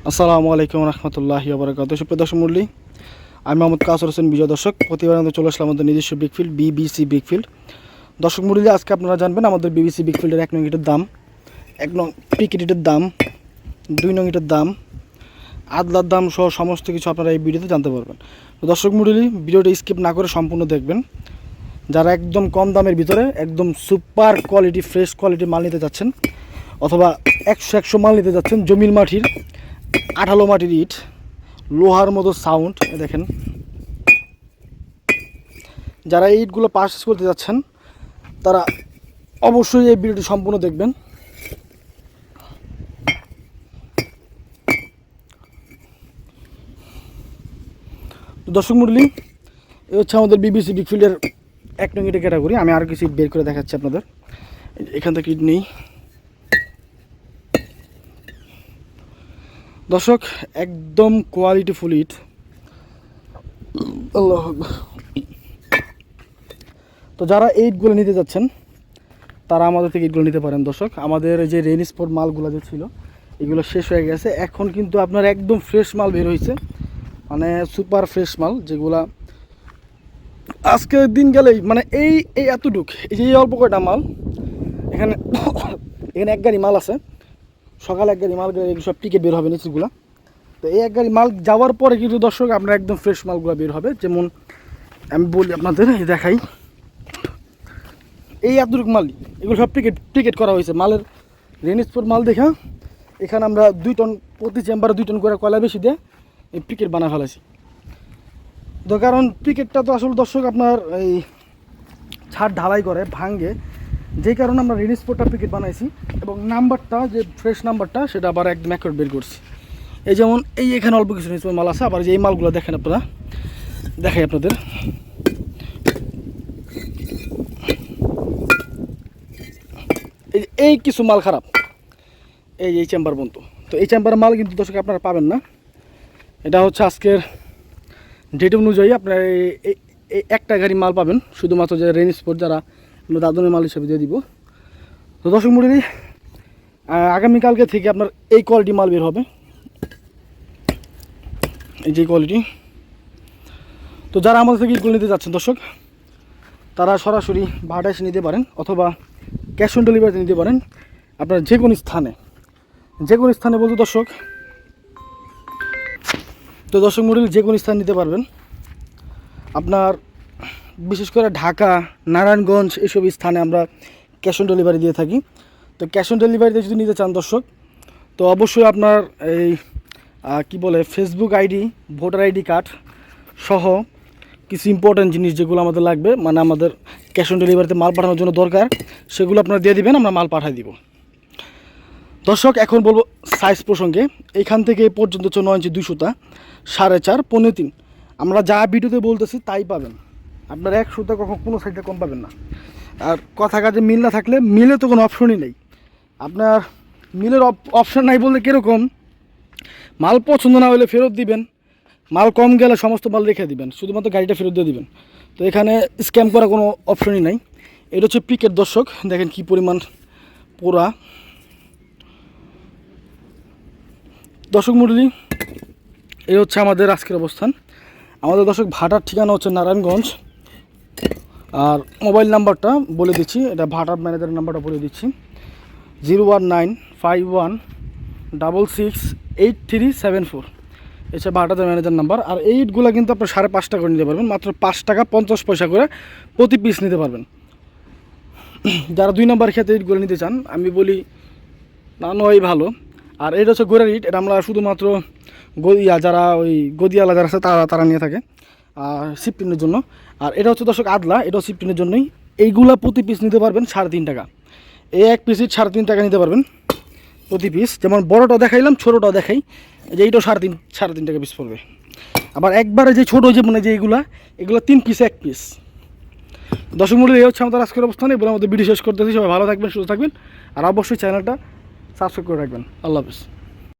আসসালামু আলাইকুম রহমতুল্লাহি ওয়া বারাকাতুহু। সুপ্রিয় দর্শক মণ্ডলী, আমি মোহাম্মদ কাসর হোসেন বিজয়। দর্শক, প্রতিবার আমরা চলে আসলাম আমাদের নিজস্ব বিগফিল্ড বিবিসি বিগফিল্ড। দর্শক মণ্ডলী, আজকে আপনারা জানবেন আমাদের বিবিসি বিগফিল্ডের 1 নং ইটের দাম, 1 নং পিকেট ইটের দাম, 2 নং ইটের দাম, আদলার দাম সহ সমস্ত কিছু আপনারা এই ভিডিওতে জানতে পারবেন। তো দর্শক মণ্ডলী, ভিডিওটা স্কিপ না করে সম্পূর্ণ দেখবেন। যারা একদম কম দামের ভিতরে একদম সুপার কোয়ালিটি ফ্রেশ কোয়ালিটি মাল নিতে যাচ্ছেন, অথবা 100 মাল নিতে যাচ্ছেন, জমির মাটির 18 মাটির ইট, লোহার মতো সাউন্ড দেখেন, যারা এই ইটগুলো পারচেজ করতে যাচ্ছেন তারা অবশ্যই এই ভিডিওটি সম্পূর্ণ দেখবেন। দর্শক মণ্ডলী, এই হচ্ছে আমাদের বিবিসি বিগফিল্ডের 1 নং ইটের ক্যাটাগরি। আমি আরও কিছু ইট বের করে দেখাচ্ছি আপনাদের। এখান থেকে ইট নেই দর্শক, একদম কোয়ালিটি ফুল ইট। আল্লাহ। তো যারা এই ইটগুলো নিতে যাচ্ছেন তারা আমাদের থেকে ইটগুলো নিতে পারেন। দর্শক, আমাদের যে রেন স্পট মালগুলো যে ছিল এগুলো শেষ হয়ে গেছে। এখন কিন্তু আপনার একদম ফ্রেশ মাল বের হয়েছে, মানে সুপার ফ্রেশ মাল, যেগুলা আজকের দিন গেলেই মানে এই এতটুক, এই যে অল্প কয়টা মাল এখানে এখানে 1 গাড়ি মাল আছে। সকালে 1 গাড়ি মাল সব টিকে বের হবে নিচেগুলা। তো এই 1 গাড়ি মাল যাওয়ার পরে কিন্তু দর্শক আপনার একদম ফ্রেশ মালগুলো বের হবে। যেমন আমি বলি আপনাদের, দেখাই, এই এতটুকু মাল এগুলো সব টিকেট করা হয়েছে। মালের রেন স্পট মাল দেখা এখানে আমরা 2 টন প্রতি চেম্বারে 2 টন করে কয়লা বেশি দিয়ে এই পিকেট বানা ফেলেছি। তো কারণ পিকেটটা তো আসলে দর্শক আপনার এই ছাদ ঢালাই করে ভাঙ্গে, যেই কারণে আমরা রেন স্পটটা পিকেট বানাইছি, এবং নাম্বারটা যে ফ্রেশ নাম্বারটা সেটা আবার একদম অ্যাকুরেট বের করছি। এই যেমন এই এখানে অল্প কিছু রেন স্পট মাল আছে, আবার যে এই মালগুলো দেখেন আপনারা, দেখাই আপনাদের। এই কিছু মাল খারাপ, এই চেম্বার বন্ধু। তো এই চেম্বারের মাল কিন্তু দর্শক আপনারা পাবেন না। এটা হচ্ছে আজকের ডেট অনুযায়ী আপনার এই 1টা গাড়ি মাল পাবেন, শুধুমাত্র যে রেন স্পট যারা দাদনের মাল হিসেবে দিয়ে দিব। তো দর্শক মণ্ডলী, আগামীকালকে থেকে আপনার এই কোয়ালিটি মাল বের হবে, এই যে কোয়ালিটি। তো যারা আমাদের থেকে ইটগুলো নিতে যাচ্ছেন দর্শক, তারা সরাসরি ভাড়া এসে নিতে পারেন, অথবা ক্যাশ অন ডেলিভারিতে নিতে পারেন। আপনার যে কোনো স্থানে বলতে দর্শক, তো দর্শক মণ্ডলী যে কোনো স্থানে নিতে পারবেন। আপনার বিশেষ করে ঢাকা, নারায়ণগঞ্জ এইসব স্থানে আমরা ক্যাশ অন ডেলিভারি দিয়ে থাকি। তো ক্যাশ অন ডেলিভারিতে যদি নিতে চান দর্শক, তো অবশ্যই আপনার এই কি বলে Facebook ID, voter ID card সহ কিছু ইম্পর্ট্যান্ট জিনিস যেগুলো আমাদের লাগবে, মানে আমাদের ক্যাশ অন ডেলিভারিতে মাল পাঠানোর জন্য দরকার, সেগুলো আপনারা দিয়ে দিবেন, আমরা মাল পাঠিয়ে দিব। দর্শক, এখন বলবো সাইজ প্রসঙ্গে। এইখান থেকে এই পর্যন্ত হচ্ছে 9 ইঞ্চি 2 সুতা, 4.5, 15.3। আমরা যা ভিডিওতে বলতেছি তাই পাবেন। আপনার 1 সুতা কখন কোনো সাইডে কম পাবেন না। আর কথা কাজে মিল না থাকলে, মিলে তো কোনো অপশনই নেই। আপনার মিলের অপশন নাই বলতে কীরকম, মাল পছন্দ না হলে ফেরত দিবেন, মাল কম গেলে সমস্ত মাল রেখে দিবেন, শুধুমাত্র গাড়িটা ফেরত দিয়ে দিবেন। তো এখানে স্ক্যাম করা কোনো অপশনই নাই। এটা হচ্ছে পিকেট দর্শক, দেখেন কি পরিমাণ পোড়া। দর্শক মণ্ডলী, এই হচ্ছে আমাদের আজকের অবস্থান। আমাদের দর্শক ভাটার ঠিকানা হচ্ছে নারায়ণগঞ্জ। আর মোবাইল নাম্বারটা বলে দিচ্ছি, এটা ভাটার ম্যানেজারের নাম্বারটা বলে দিচ্ছি, 01951668374। এসে ভাটাদের ম্যানেজার নাম্বার। আর এই ইটগুলো কিন্তু আপনার 5.5 টাকা করে নিতে পারবেন, মাত্র 5 টাকা 50 পয়সা করে প্রতি পিস নিতে পারবেন। যারা 2 নম্বর খেতে ইটগুলো নিতে চান, আমি বলি না নয় ভালো। আর এটা হচ্ছে গোড়ার ইট, এটা আমরা শুধুমাত্র যারা ওই গদিয়ালা যারা আছে তারা নিয়ে থাকে শিফটিনের জন্য। আর এটা হচ্ছে দর্শক আদলা, এটাও শিফটিনের জন্যই। এইগুলা প্রতি পিস নিতে পারবেন 3.5 টাকা। এই 1 পিস ইট 3.5 টাকা নিতে পারবেন প্রতি পিস। যেমন বড়টাও দেখাইলাম, ছোটোটাও দেখাই, যে এইটাও 3.5 টাকা পিস পড়বে। আবার একবারে যে ছোটো যে মানে যে এগুলো 3 পিস 1 পিস। দর্শক মণ্ডলী, এই হচ্ছে আমাদের আজকের অবস্থানে। এবার আমাদের ভিডিও শেষ করতেছি। সবাই ভালো থাকবেন, সুস্থ থাকবেন, আর অবশ্যই চ্যানেলটা সাবস্ক্রাইব করে রাখবেন। আল্লাহ হাফেজ।